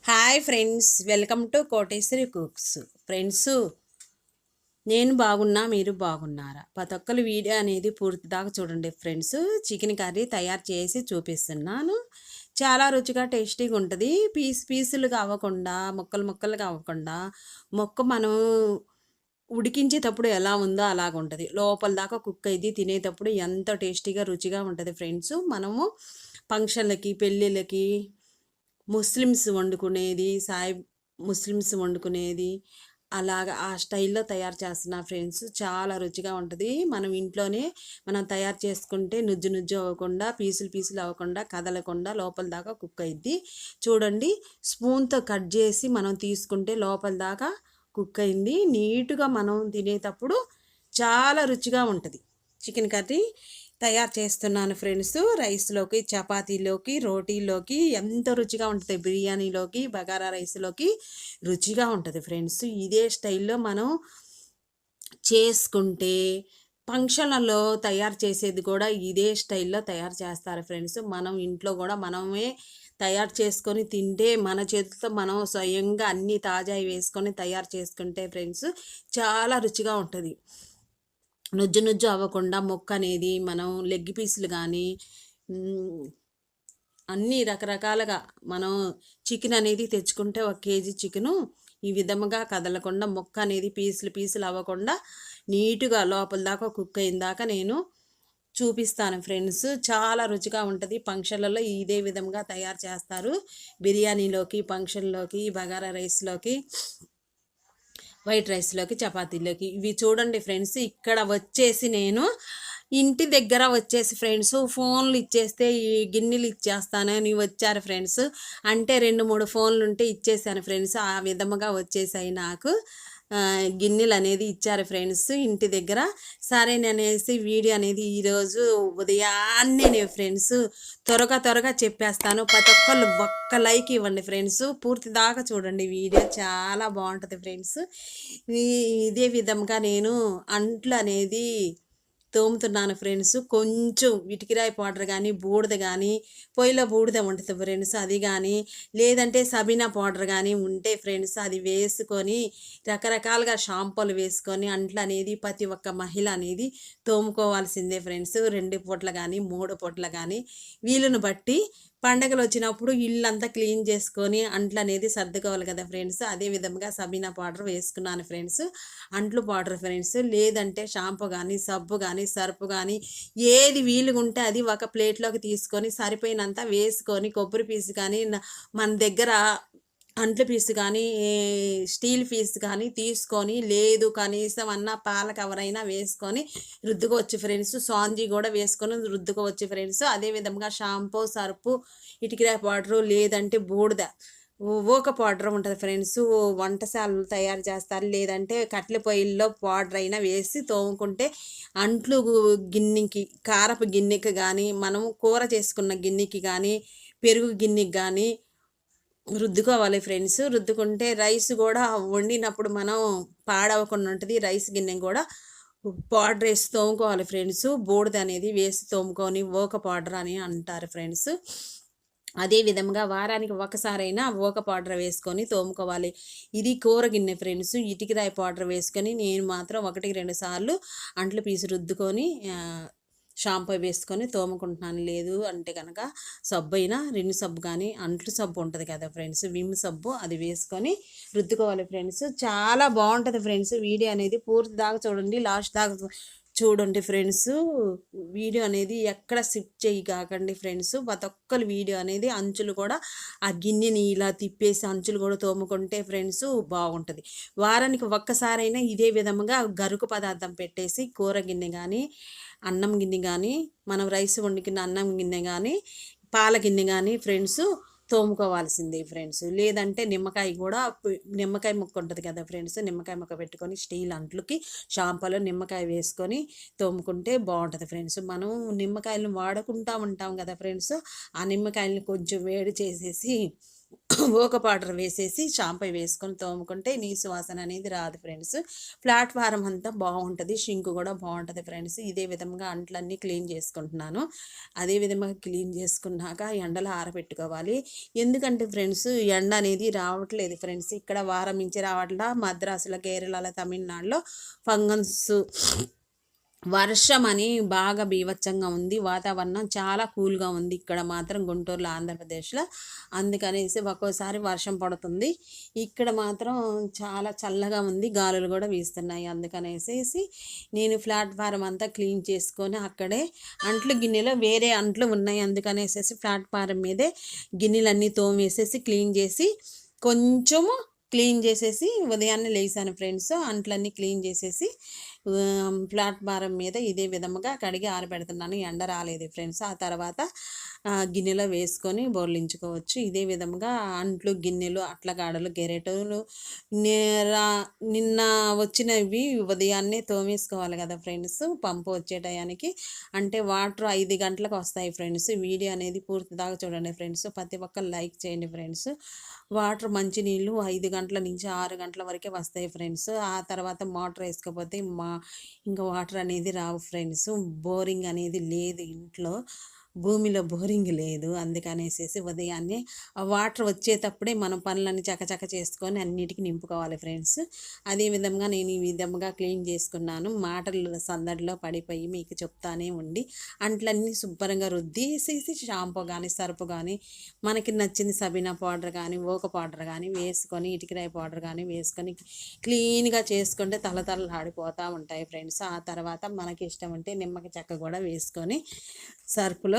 Hi friends, welcome to Koteswari cooks. Friends, నేను బాగున్నా, మీరు బాగున్నారా? ప్రతి ఒక్కరు వీడియో అనేది పూర్తి దాకా చూడండి ఫ్రెండ్స్. చికెన్ కర్రీ తయారు చేసి చూపిస్తున్నాను. చాలా రుచిగా టేస్టీగా ఉంటుంది. పీసులుగా అవ్వకుండా, ముక్కలుగా అవ్వకుండా, మనం ఉడికించేటప్పుడు ఎలా ఉందో అలాగ ఉంటుంది. లోపల దాకా కుక్ అయ్యి తినేటప్పుడు ఎంత టేస్టీగా రుచిగా ఉంటుంది ఫ్రెండ్స్. మనము ఫంక్షన్లకి, పెళ్ళిళ్ళకి, ముస్లిమ్స్ వండుకునేది అలాగా ఆ స్టైల్లో తయారు చేస్తున్నా ఫ్రెండ్స్. చాలా రుచిగా ఉంటుంది. మనం ఇంట్లోనే తయారు చేసుకుంటే నుజ్జు అవ్వకుండా, పీసులు అవ్వకుండా, కదలకుండా లోపల దాకా కుక్ అయ్యిద్ది. చూడండి, స్పూన్తో కట్ చేసి మనం తీసుకుంటే లోపల దాకా కుక్ అయింది. నీట్గా మనం తినేటప్పుడు చాలా రుచిగా ఉంటుంది. చికెన్ కర్రీ తయారు చేస్తున్నాను ఫ్రెండ్స్. రైస్లోకి, చపాతీలోకి, రోటీలోకి ఎంతో రుచిగా ఉంటుంది. బిర్యానీలోకి, బగారా రైస్లోకి రుచిగా ఉంటుంది ఫ్రెండ్స్. ఇదే స్టైల్లో మనం చేసుకుంటే ఫంక్షన్లలో తయారు చేసేది కూడా ఇదే స్టైల్లో తయారు చేస్తారు ఫ్రెండ్స్. మనం ఇంట్లో కూడా మనమే తయారు చేసుకొని తింటే, మన చేతులతో మనం స్వయంగా అన్నీ తాజా వేసుకొని తయారు చేసుకుంటే ఫ్రెండ్స్ చాలా రుచిగా ఉంటుంది. నుజ్జు అవ్వకుండా ముక్క అనేది మనం లెగ్ పీసులు కానీ అన్నీ రకరకాలుగా మనం చికెన్ అనేది తెచ్చుకుంటే 1 కేజీ చికెను ఈ విధముగా కదలకుండా ముక్క అనేది పీసులు అవ్వకుండా నీట్గా లోపల దాకా కుక్ అయిన దాకా నేను చూపిస్తాను ఫ్రెండ్స్. చాలా రుచిగా ఉంటుంది. ఫంక్షన్లలో ఇదే విధంగా తయారు చేస్తారు. బిర్యానీలోకి, ఫంక్షన్లోకి, బగారా రైస్లోకి, వైట్ రైస్లోకి, చపాతీలోకి. ఇవి చూడండి ఫ్రెండ్స్. ఇక్కడ వచ్చేసి నేను ఇంటి దగ్గర వచ్చేసి ఫ్రెండ్స్ ఫోన్లు ఇచ్చేస్తే ఈ గిన్నెలు ఇచ్చేస్తానని వచ్చారు ఫ్రెండ్స్. అంటే 2-3 ఫోన్లు ఉంటే ఇచ్చేసాను ఫ్రెండ్స్. ఆ విధముగా వచ్చేసాయి నాకు గిన్నెలు అనేది ఇచ్చారు ఫ్రెండ్స్ ఇంటి దగ్గర. సరేననేసి వీడియో అనేది ఈరోజు ఉదయాన్నే ఫ్రెండ్స్ త్వరగా చెప్పేస్తాను. ప్రతి ఒక్కళ్ళు ఒక్క లైక్ ఇవ్వండి ఫ్రెండ్స్. పూర్తి దాకా చూడండి వీడియో, చాలా బాగుంటుంది ఫ్రెండ్స్. ఇదే విధంగా నేను అంట్లు అనేది తోముతున్నాను ఫ్రెండ్స్. కొంచెం ఇటుకిరాయి పౌడర్ కానీ, బూడిద కానీ, పొయ్యిలో బూడిద ఉంటుంది ఫ్రెండ్స్, అది కానీ, లేదంటే సబీనా పౌడర్ కానీ ఉంటే ఫ్రెండ్స్ అది వేసుకొని రకరకాలుగా షాంపూలు వేసుకొని అంట్లు అనేది ప్రతి ఒక్క మహిళ అనేది తోముకోవాల్సిందే ఫ్రెండ్స్. 2 పూటలు కానీ, 3 పూటలు కానీ వీలును బట్టి. పండగలు వచ్చినప్పుడు ఇల్లంతా క్లీన్ చేసుకొని అంట్లు అనేది సర్దుకోవాలి కదా ఫ్రెండ్స్. అదే విధంగా సబీనా పౌడర్ వేసుకున్నాను ఫ్రెండ్స్. అంట్లు పౌడర్ ఫ్రెండ్స్, లేదంటే షాంపూ కానీ, సబ్బు కానీ, సర్పు కానీ ఏది వీలుగా ఉంటే అది ఒక ప్లేట్లోకి తీసుకొని సరిపోయినంత వేసుకొని, కొబ్బరి పీసు కానీ, మన దగ్గర అంట్ల పీసు కానీ, స్టీల్ పీసు కానీ తీసుకొని, లేదు కనీసం పాల కవర్ అయినా వేసుకొని రుద్దుకోవచ్చు ఫ్రెండ్స్. స్పాంజీ కూడా వేసుకొని రుద్దుకోవచ్చు ఫ్రెండ్స్. అదేవిధంగా షాంపూ, సర్పు, ఇటుకిరాయి పౌడరు, లేదంటే బూడిద ఊక పౌడర్ ఉంటుంది ఫ్రెండ్స్. వంటశాలలు తయారు చేస్తారు, లేదంటే కట్టెల పొయ్యిల్లో పౌడర్ అయినా వేసి తోముకుంటే అంట్లు గిన్నెకి, కారపు గిన్నెకి కానీ, మనం కూర చేసుకున్న గిన్నెకి కానీ, పెరుగు గిన్నెకి కానీ రుద్దుకోవాలి ఫ్రెండ్స్. రుద్దుకుంటే రైస్ కూడా వండినప్పుడు మనం పాడవకుండా ఉంటుంది. రైస్ గిన్నె కూడా పౌడర్ వేసి తోముకోవాలి ఫ్రెండ్స్. బూడిద అనేది వేసి తోముకొని ఓక పౌడర్ అని అంటారు ఫ్రెండ్స్. అదే విధంగా వారానికి ఒకసారైనా ఓక పౌడర్ వేసుకొని తోముకోవాలి. ఇది కూర గిన్నె ఫ్రెండ్స్. ఇటుకిరాయి పౌడర్ వేసుకొని నేను మాత్రం 1-2 సార్లు అంట్లు పీసు రుద్దుకొని షాంపూ వేసుకొని తోముకుంటున్నాను. లేదు అంటే కనుక సబ్బు అయినా, రిన్ సబ్బు కానీ, అంట్లు సబ్బు ఉంటుంది కదా ఫ్రెండ్స్, విమ్ సబ్బు, అది వేసుకొని రుద్దుకోవాలి ఫ్రెండ్స్. చాలా బాగుంటుంది ఫ్రెండ్స్. వీడియో అనేది పూర్తి దాకా చూడండి, లాస్ట్ దాకా చూడండి ఫ్రెండ్స్. వీడియో అనేది ఎక్కడ స్కిప్ కాకండి ఫ్రెండ్స్. ప్రతి ఒక్కరు వీడియో అనేది అంచులు కూడా ఆ గిన్నెని ఇలా తిప్పేసి అంచులు కూడా తోముకుంటే ఫ్రెండ్స్ బాగుంటుంది. వారానికి ఒక్కసారైనా ఇదే విధముగా గరుకు పదార్థం పెట్టేసి కూర గిన్నె కానీ, అన్నం గిన్నె కానీ, మనం రైస్ వండుకున్న అన్నం గిన్నె కానీ, పాల గిన్నె కానీ ఫ్రెండ్స్ తోముకోవాల్సిందే ఫ్రెండ్స్. లేదంటే నిమ్మకాయ ముక్క ఉంటుంది కదా ఫ్రెండ్స్, నిమ్మకాయ ముక్క పెట్టుకొని స్టీల్ అంట్లకి షాంపూలో నిమ్మకాయ వేసుకొని తోముకుంటే బాగుంటుంది ఫ్రెండ్స్. మనం నిమ్మకాయలను వాడుకుంటూ ఉంటాం కదా ఫ్రెండ్స్. ఆ నిమ్మకాయలను కొంచెం వేడి చేసేసి ఓక పౌడర్ వేసేసి షాంపూ వేసుకొని తోముకుంటే నీసు వాసన అనేది రాదు ఫ్రెండ్స్. ప్లాట్ఫారం అంతా బాగుంటుంది, షింక్ కూడా బాగుంటుంది ఫ్రెండ్స్. ఇదే విధంగా అంట్లన్నీ క్లీన్ చేసుకుంటున్నాను. అదే విధంగా క్లీన్ చేసుకున్నాక ఎండలో ఆరబెట్టుకోవాలి. ఎందుకంటే ఫ్రెండ్స్ ఎండ అనేది రావట్లేదు ఫ్రెండ్స్. ఇక్కడ వారం నుంచి రావట్లా. మద్రాసులో, కేరళలో, తమిళనాడులో ఫంగన్స్ వర్షం అని బాగా బీభత్సంగా ఉంది. వాతావరణం చాలా కూల్గా ఉంది ఇక్కడ మాత్రం గుంటూరులో, ఆంధ్రప్రదేశ్లో. అందుకనేసి ఒక్కోసారి వర్షం పడుతుంది, ఇక్కడ మాత్రం చాలా చల్లగా ఉంది, గాలులు కూడా వీస్తున్నాయి. అందుకనేసి నేను ప్లాట్ఫారం అంతా క్లీన్ చేసుకొని అక్కడే అంట్లు గిన్నెలో వేరే అంట్లు ఉన్నాయి. అందుకనేసి ప్లాట్ఫారం మీదే గిన్నెలన్నీ తోమేసేసి క్లీన్ చేసి కొంచెము క్లీన్ చేసేసి ఉదయాన్నే లేచాను ఫ్రెండ్స్. అంట్లన్నీ క్లీన్ చేసేసి ప్లాట్ఫారం మీద ఇదే విధముగా కడిగి ఆరబెడుతున్నాను. ఎండ రాలేదు ఫ్రెండ్స్. ఆ తర్వాత గిన్నెలో వేసుకొని బోర్లించుకోవచ్చు. ఇదే విధముగా అంట్లు, గిన్నెలు, అట్లగాడలు, గెరెటలు నిన్న వచ్చినవి ఉదయాన్నే తోమేసుకోవాలి కదా ఫ్రెండ్స్, పంపు వచ్చే టయానికి. అంటే వాటర్ 5 గంటలకు వస్తాయి ఫ్రెండ్స్. వీడియో అనేది పూర్తి దాకా చూడండి ఫ్రెండ్స్. ప్రతి ఒక్కరు లైక్ చేయండి ఫ్రెండ్స్. వాటర్ మంచినీళ్ళు 5 గంటల నుంచి 6 గంటల వరకే వస్తాయి ఫ్రెండ్స్. ఆ తర్వాత మోటార్ వేసుకోకపోతే ఇంకా వాటర్ అనేది రావు ఫ్రెండ్స్. బోరింగ్ అనేది లేదు ఇంట్లో, భూమిలో బోరింగ్ లేదు. అందుకనేసి ఉదయాన్నే ఆ వాటర్ వచ్చేటప్పుడే మనం పనులన్నీ చకచక చేసుకొని అన్నిటికీ నింపుకోవాలి ఫ్రెండ్స్. అదేవిధంగా నేను ఈ విధంగా క్లీన్ చేసుకున్నాను. మాటల సందడిలో పడిపోయి మీకు చెప్తానే ఉండి అంట్లన్నీ శుభ్రంగా రుద్దేసేసి షాంపూ కానీ, సర్పు కానీ, మనకి నచ్చింది సబీనా పౌడర్ కానీ, ఓక పౌడర్ కానీ వేసుకొని, ఇటుకరాయి పౌడర్ కానీ వేసుకొని క్లీన్గా చేసుకుంటే తలతలలాడిపోతూ ఉంటాయి ఫ్రెండ్స్. ఆ తర్వాత మనకి ఇష్టం ఉంటే నిమ్మకి చెక్క కూడా వేసుకొని సర్పులో,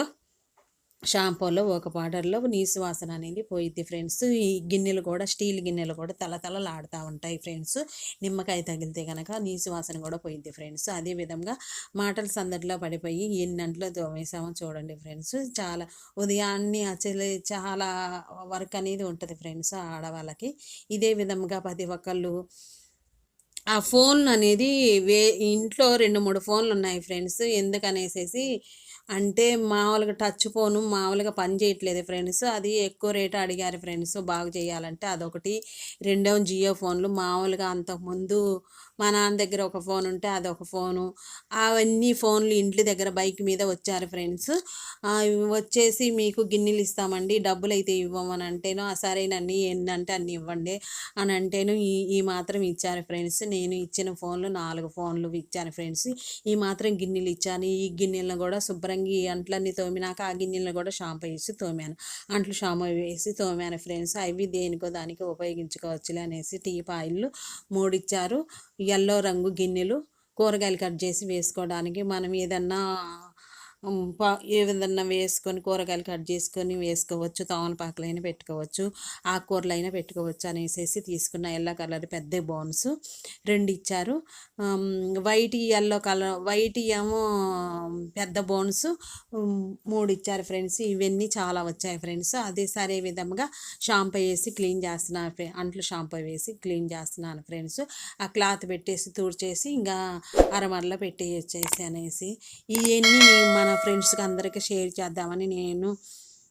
షాంపూలో, ఒక పౌడర్లో నీసు వాసన అనేది పోయిద్ది ఫ్రెండ్స్. ఈ గిన్నెలు కూడా, స్టీల్ గిన్నెలు కూడా తలతలలాడుతూ ఉంటాయి ఫ్రెండ్స్. నిమ్మకాయ తగిలితే కనుక నీసు వాసన కూడా పోయిద్ది ఫ్రెండ్స్. అదేవిధంగా మాటల సందడిలో పడిపోయి ఎన్నంట్లో తోమేసామో చూడండి ఫ్రెండ్స్. చాలా ఉదయాన్నే అసలు చాలా వర్క్ అనేది ఉంటుంది ఫ్రెండ్స్ ఆడవాళ్ళకి. ఇదే విధంగా ప్రతి ఒక్కళ్ళు ఆ ఫోన్ అనేది ఇంట్లో 2, 3 ఫోన్లు ఉన్నాయి ఫ్రెండ్స్. ఎందుకనేసేసి అంటే మామూలుగా టచ్ ఫోను మామూలుగా పని చేయట్లేదు ఫ్రెండ్స్. అది ఎక్కువ రేటు అడిగారు ఫ్రెండ్స్ బాగు చేయాలంటే. అదొకటి. రెండేమో జియో ఫోన్లు. మామూలుగా అంతకుముందు మా నాన్న దగ్గర ఒక ఫోన్ ఉంటే అదొక ఫోను. అవన్నీ ఫోన్లు ఇంటి దగ్గర బైక్ మీద వచ్చారు ఫ్రెండ్స్. వచ్చేసి మీకు గిన్నెలు ఇస్తామండి, డబ్బులు అయితే ఇవ్వమని అంటేను సరేనండి ఎన్నంటే అన్ని ఇవ్వండి అని అంటేను ఈ మాత్రం ఇచ్చారు ఫ్రెండ్స్. నేను ఇచ్చిన ఫోన్లు 4 ఫోన్లు ఇచ్చాను ఫ్రెండ్స్. ఈ మాత్రం గిన్నెలు ఇచ్చాను. ఈ గిన్నెలను కూడా శుభ్రంగా ఈ అంట్లన్నీ తోమినాక ఆ గిన్నెలను కూడా షాంపూ వేసి తోమాను. అంట్లు షాంపూ వేసి తోమాను ఫ్రెండ్స్. అవి దేనికో దానికి ఉపయోగించుకోవచ్చులే అనేసి టీపాయిలు 3 ఇచ్చారు. ఎల్లో రంగు గిన్నెలు కూరగాయలు కట్ చేసి వేసుకోవడానికి. మనం ఏదన్నా ఏదన్నా వేసుకొని కూరగాయలు కట్ చేసుకొని వేసుకోవచ్చు, తమలపాకులైనా పెట్టుకోవచ్చు, ఆకుకూరలైనా పెట్టుకోవచ్చు అనేసి తీసుకున్న. ఎల్లో కలర్ పెద్ద బౌన్స్ 2 ఇచ్చారు. వైట్ ఎల్లో కలర్, వైట్ ఏమో పెద్ద బౌన్స్ 3 ఇచ్చారు ఫ్రెండ్స్. ఇవన్నీ చాలా వచ్చాయి ఫ్రెండ్స్. అదే సరే విధంగా షాంపూ వేసి క్లీన్ చేస్తున్నాను. అంట్లు షాంపూ వేసి క్లీన్ చేస్తున్నాను ఫ్రెండ్స్. ఆ క్లాత్ పెట్టేసి తుడిచేసి ఇంకా అరమరలో పెట్టేసి అనేసి ఇవన్నీ మన ఫ్రెండ్స్కి అందరికీ షేర్ చేద్దామని నేను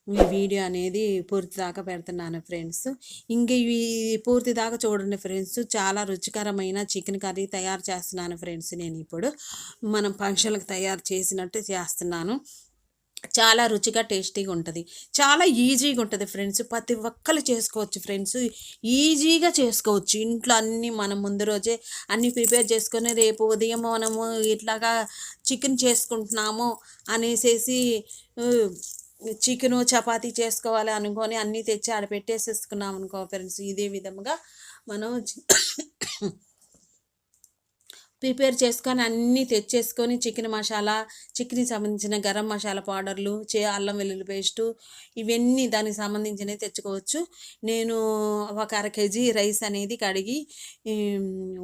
ఈ వీడియో అనేది పూర్తి దాకా పెడుతున్నాను ఫ్రెండ్స్. ఇంక ఇవి పూర్తి దాకా చూడండి ఫ్రెండ్స్. చాలా రుచికరమైన చికెన్ కర్రీ తయారు చేస్తున్నాను ఫ్రెండ్స్. నేను ఇప్పుడు మనం ఫంక్షన్లకు తయారు చేసినట్టు చేస్తున్నాను. చాలా రుచిగా టేస్టీగా ఉంటుంది, చాలా ఈజీగా ఉంటుంది ఫ్రెండ్స్. ప్రతి ఒక్కరు చేసుకోవచ్చు ఫ్రెండ్స్, ఈజీగా చేసుకోవచ్చు. ఇంట్లో అన్నీ మనం ముందు రోజే అన్నీ ప్రిపేర్ చేసుకొని రేపు ఉదయం మనము ఇట్లాగా చికెన్ చేసుకుంటున్నాము అనేసి చికెను చపాతీ చేసుకోవాలి అనుకొని అన్నీ తెచ్చి ఆడ పెట్టేసేసుకున్నాం అనుకో ఫ్రెండ్స్. ఇదే విధముగా మనం ప్రిపేర్ చేసుకొని అన్నీ తెచ్చేసుకొని చికెన్ మసాలా, చికెన్కి సంబంధించిన గరం మసాలా పౌడర్లు, అల్లం వెల్లుల్లి పేస్టు, ఇవన్నీ దానికి సంబంధించినవి తెచ్చుకోవచ్చు. నేను ఒక 1/2 kg రైస్ అనేది కడిగి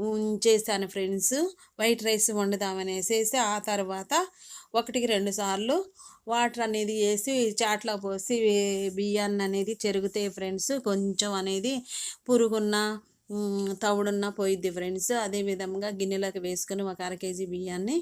ఉంచేసాను ఫ్రెండ్స్. వైట్ రైస్ వండుదామనేసి ఆ తర్వాత 1కి 2 సార్లు వాటర్ అనేది వేసి చాట్లో పోసి బియ్యాన్ని అనేది చెరుగుతాయి ఫ్రెండ్స్. కొంచెం అనేది పురుగున్న తవుడున్న పోయిద్ది ఫ్రెండ్స్. అదేవిధంగా గిన్నెలోకి వేసుకొని ఒక 1/2 kg బియ్యాన్ని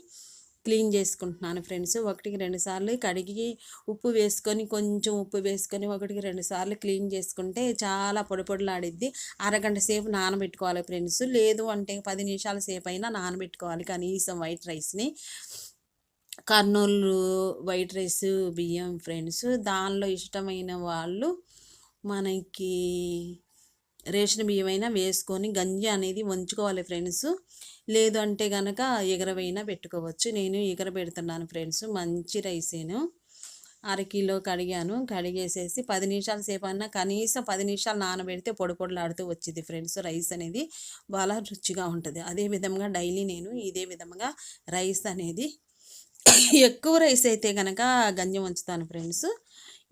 క్లీన్ చేసుకుంటున్నాను ఫ్రెండ్స్. 1-2 సార్లు కడిగి ఉప్పు వేసుకొని, కొంచెం ఉప్పు వేసుకొని 1-2 సార్లు క్లీన్ చేసుకుంటే చాలా పొడి పొడిలాడిద్ది. అరగంట సేపు నానబెట్టుకోవాలి ఫ్రెండ్స్. లేదు అంటే 10 నిమిషాల సేపు అయినా నానబెట్టుకోవాలి కనీసం వైట్ రైస్ని. కర్నూలు వైట్ రైస్ బియ్యం ఫ్రెండ్స్. దానిలో ఇష్టమైన వాళ్ళు మనకి రేషన్ బియ్యమైనా వేసుకొని గంజి అనేది వంచుకోవాలి ఫ్రెండ్స్. లేదు అంటే కనుక ఎగరవైనా పెట్టుకోవచ్చు. నేను ఎగరబెడుతున్నాను ఫ్రెండ్స్. మంచి రైసేను. అరకిలో కడిగాను. కడిగేసేసి 10 నిమిషాల సేపు అన్నా కనీసం 10 నిమిషాలు నానబెడితే పొడి పొడిలాడుతూ వచ్చింది ఫ్రెండ్స్. రైస్ అనేది చాలా రుచిగా ఉంటుంది. అదే విధంగా డైలీ నేను ఇదే విధంగా రైస్ అనేది ఎక్కువ రైస్ అయితే కనుక గంజి వంచుతాను ఫ్రెండ్స్.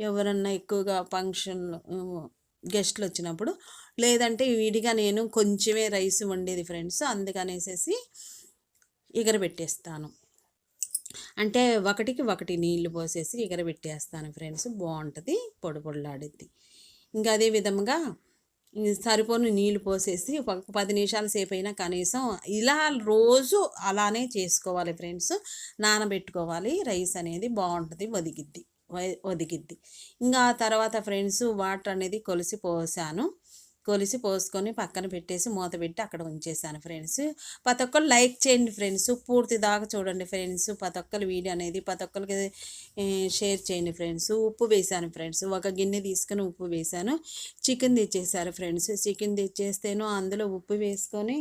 ఎవరన్నా ఎక్కువగా ఫంక్షన్ గెస్ట్లు వచ్చినప్పుడు, లేదంటే విడిగా నేను కొంచెమే రైస్ వండేది ఫ్రెండ్స్. అందుకనేసేసి ఎగరబెట్టేస్తాను. అంటే 1కి 1 నీళ్లు పోసేసి ఎగరబెట్టేస్తాను ఫ్రెండ్స్. బాగుంటుంది, పొడి పొడిలాడిద్ది. ఇంకా అదే విధంగా సరిపోను నీళ్ళు పోసేసి ఒక 10 నిమిషాల సేపు అయినా కనీసం ఇలా రోజు అలానే చేసుకోవాలి ఫ్రెండ్స్. నానబెట్టుకోవాలి. రైస్ అనేది బాగుంటుంది, ఒదిగిద్ది. ఇంకా ఆ తర్వాత ఫ్రెండ్స్ వాటర్ అనేది కొలిసి పోసుకొని పక్కన పెట్టేసి మూత పెట్టి అక్కడ ఉంచేసాను ఫ్రెండ్స్. ప్రతి ఒక్కరు లైక్ చేయండి ఫ్రెండ్స్. పూర్తి దాకా చూడండి ఫ్రెండ్స్. ప్రతి ఒక్కరు వీడియో అనేది ప్రతి ఒక్కరికి షేర్ చేయండి ఫ్రెండ్స్. ఉప్పు వేసాను ఫ్రెండ్స్. ఒక గిన్నె తీసుకొని ఉప్పు వేసాను. చికెన్ తెచ్చేసారు ఫ్రెండ్స్. చికెన్ తెచ్చేస్తేను అందులో ఉప్పు వేసుకొని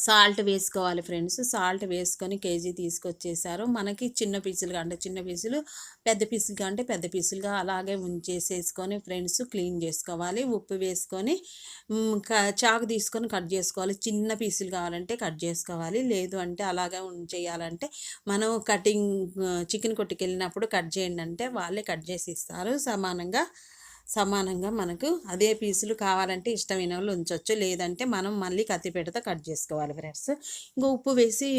సాల్ట్ వేసుకోవాలి ఫ్రెండ్స్. సాల్ట్ వేసుకొని కేజీ తీసుకొచ్చేసారు. మనకి చిన్న పీసులుగా అంటే చిన్న పీసులు, పెద్ద పీసులుగా అంటే పెద్ద పీసులుగా అలాగే ఉంచేసేసుకొని ఫ్రెండ్స్ క్లీన్ చేసుకోవాలి. ఉప్పు వేసుకొని చాకు తీసుకొని కట్ చేసుకోవాలి. చిన్న పీసులు కావాలంటే కట్ చేసుకోవాలి. లేదు అంటే అలాగే చేయాలంటే మనం చికెన్ కొట్టుకెళ్ళినప్పుడు కట్ చేయండి అంటే వాళ్ళే కట్ చేసి ఇస్తారు. సమానంగా మనకు అదే పీసులు కావాలంటే ఇష్టమైన వాళ్ళు ఉంచవచ్చు. లేదంటే మనం మళ్ళీ కత్తిపీటతో కట్ చేసుకోవాలి ఫ్రెండ్స్. ఇంకా ఉప్పు వేసి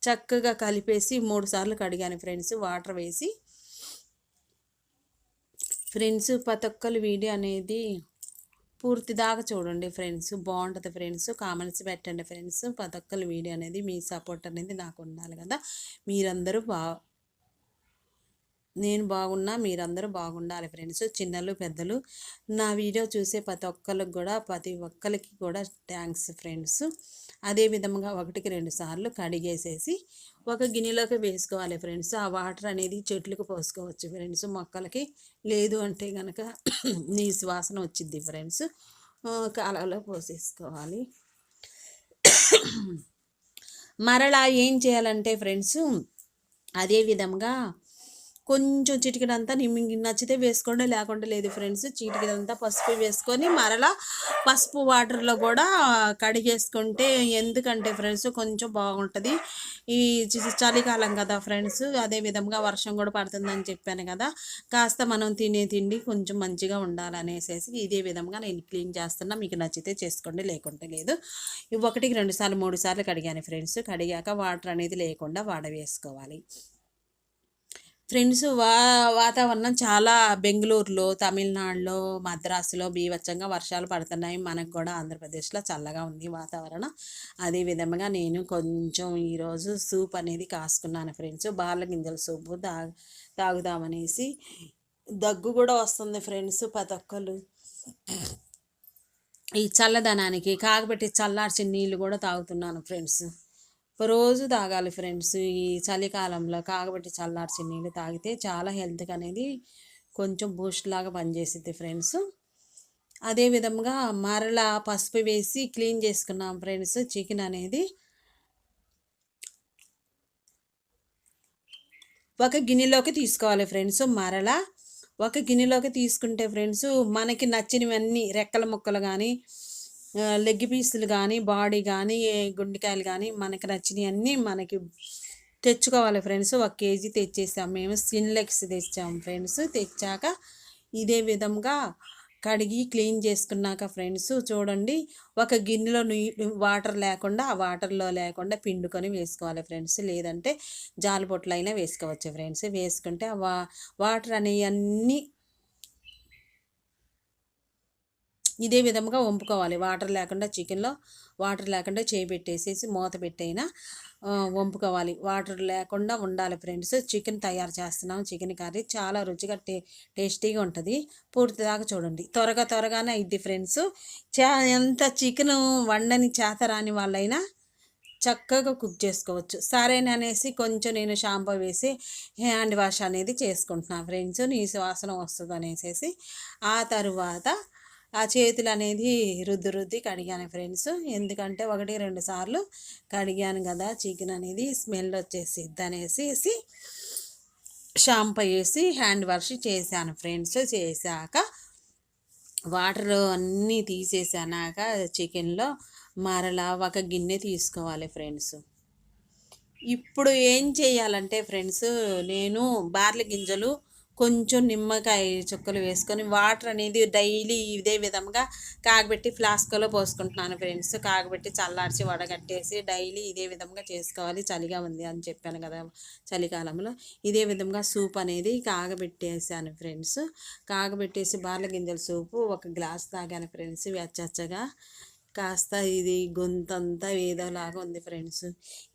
చక్కగా కలిపేసి 3 సార్లు కడిగాను ఫ్రెండ్స్. వాటర్ వేసి ఫ్రెండ్స్. ప్రతి ఒక్కరు వీడియో అనేది పూర్తి దాకా చూడండి ఫ్రెండ్స్. బాగుంటుంది ఫ్రెండ్స్. కామెంట్స్ పెట్టండి ఫ్రెండ్స్. ప్రతి ఒక్కరు వీడియో అనేది మీ సపోర్ట్ అనేది నాకు ఉండాలి కదా. మీరందరూ నేను బాగున్నా మీరందరూ బాగుండాలి ఫ్రెండ్స్. చిన్నలు పెద్దలు నా వీడియో చూసే ప్రతి ఒక్కరికి కూడా థ్యాంక్స్ ఫ్రెండ్స్. అదే విధంగా 1-2 సార్లు కడిగేసేసి ఒక గిన్నెలోకి వేసుకోవాలి ఫ్రెండ్స్. ఆ వాటర్ అనేది చెట్లకు పోసుకోవచ్చు ఫ్రెండ్స్, మొక్కలకి. లేదు అంటే కనుక నీసు వాసన వచ్చింది ఫ్రెండ్స్. కాలంలో పోసేసుకోవాలి. మరలా ఏం చేయాలంటే ఫ్రెండ్స్, అదే విధంగా కొంచెం చిటికెడంతా నచ్చితే వేసుకోండి, లేకుండా లేదు ఫ్రెండ్స్. చిటికెడంతా పసుపు వేసుకొని మరలా పసుపు వాటర్లో కూడా కడిగేసుకుంటే, ఎందుకంటే ఫ్రెండ్స్ కొంచెం బాగుంటుంది. ఈ చలికాలం కదా ఫ్రెండ్స్. అదే విధంగా వర్షం కూడా పడుతుందని చెప్పాను కదా. కాస్త మనం తినే తిండి కొంచెం మంచిగా ఉండాలనేసి ఇదే విధంగా నేను క్లీన్ చేస్తున్నా. మీకు నచ్చితే చేసుకోండి, లేకుంటే లేదు. 1-2 సార్లు 3 సార్లు కడిగాను ఫ్రెండ్స్. కడిగాక వాటర్ అనేది లేకుండా వాడవేసుకోవాలి ఫ్రెండ్స్. వాతావరణం చాలా బెంగళూరులో, తమిళనాడులో, మద్రాసులో బీభత్సంగా వర్షాలు పడుతున్నాయి. మనకు కూడా ఆంధ్రప్రదేశ్లో చల్లగా ఉంది వాతావరణం. అదే విధంగా నేను కొంచెం ఈరోజు సూప్ అనేది కాసుకున్నాను ఫ్రెండ్స్. బార్ల గింజల సూపు తాగుదామనేసి. దగ్గు కూడా వస్తుంది ఫ్రెండ్స్. ప్రతి ఒక్కరు ఈ చల్లదనానికి కాగబెట్టి చల్లార్చిన నీళ్ళు కూడా తాగుతున్నాను ఫ్రెండ్స్. రోజు తాగాలి ఫ్రెండ్స్. ఈ చలికాలంలో కాగబెట్టి చల్లార్చిన నీళ్ళు తాగితే చాలా హెల్త్కి అనేది కొంచెం బూస్ట్ లాగా పనిచేస్తుంది ఫ్రెండ్స్. అదే విధంగా మరలా పసుపు వేసి క్లీన్ చేసుకున్నాం ఫ్రెండ్స్. చికెన్ అనేది ఒక గిన్నెలోకి తీసుకోవాలి ఫ్రెండ్స్. మరలా ఒక గిన్నెలోకి తీసుకుంటే ఫ్రెండ్స్, మనకి నచ్చినవన్నీ రెక్కల ముక్కలు కానీ, లెగ్ పీసులు కానీ, బాడీ కానీ, గుండెకాయలు కానీ మనకి నచ్చినవన్నీ మనకి తెచ్చుకోవాలి ఫ్రెండ్స్. 1 కేజీ తెచ్చేసాం మేము. స్కిన్ లెగ్స్ తెచ్చాము ఫ్రెండ్స్. తెచ్చాక ఇదే విధంగా కడిగి క్లీన్ చేసుకున్నాక ఫ్రెండ్స్ చూడండి, ఒక గిన్నెలో వాటర్ లేకుండా, ఆ వాటర్లో లేకుండా పిండుకొని వేసుకోవాలి ఫ్రెండ్స్. లేదంటే జాలిపొట్లైనా వేసుకోవచ్చు ఫ్రెండ్స్. వేసుకుంటే ఆ వాటర్ అనేవన్నీ ఇదే విధంగా వంపుకోవాలి. వాటర్ లేకుండా చికెన్లో వాటర్ లేకుండా చేయి పెట్టేసేసి మూత పెట్టైనా వంపుకోవాలి. వాటర్ లేకుండా ఉండాలి ఫ్రెండ్స్. చికెన్ తయారు చేస్తున్నాం. చికెన్ కర్రీ చాలా రుచిగా టేస్టీగా ఉంటుంది. పూర్తిదాకా చూడండి. త్వరగానే అయింది ఫ్రెండ్స్. ఎంత చికెను వండని చేత రాని వాళ్ళైనా చక్కగా కుక్ చేసుకోవచ్చు. సరేననేసి అనేసి కొంచెం నేను షాంపూ వేసి హ్యాండ్ వాష్ అనేది చేసుకుంటున్నాను ఫ్రెండ్స్. నీసు వాసన వస్తుంది అనేసి ఆ తరువాత ఆ చేతులు అనేది రుద్ది కడిగాను ఫ్రెండ్స్. ఎందుకంటే 1-2 సార్లు కడిగాను కదా, చికెన్ అనేది స్మెల్ వచ్చేసిద్ది అనేసి షాంపూ వేసి హ్యాండ్ వాష్ చేశాను ఫ్రెండ్స్. చేశాక వాటర్ అన్నీ తీసేసాక చికెన్లో మరలా ఒక గిన్నె తీసుకోవాలి ఫ్రెండ్స్. ఇప్పుడు ఏం చేయాలంటే ఫ్రెండ్స్, నేను బార్లీ గింజలు కొంచెం నిమ్మకాయ చుక్కలు వేసుకొని వాటర్ అనేది డైలీ ఇదే విధంగా కాగబెట్టి ఫ్లాస్క్లో పోసుకుంటున్నాను ఫ్రెండ్స్. కాగబెట్టి చల్లార్చి వడగట్టేసి డైలీ ఇదే విధంగా చేసుకోవాలి. చలిగా ఉంది అని చెప్పాను కదా, చలికాలంలో ఇదే విధంగా సూప్ అనేది కాగబెట్టేసాను ఫ్రెండ్స్. కాగబెట్టేసి బార్లీ గింజల సూపు 1 గ్లాస్ తాగాను ఫ్రెండ్స్. వెచ్చగా కాస్త ఇది గొంతంతా ఏదోలాగా ఉంది ఫ్రెండ్స్.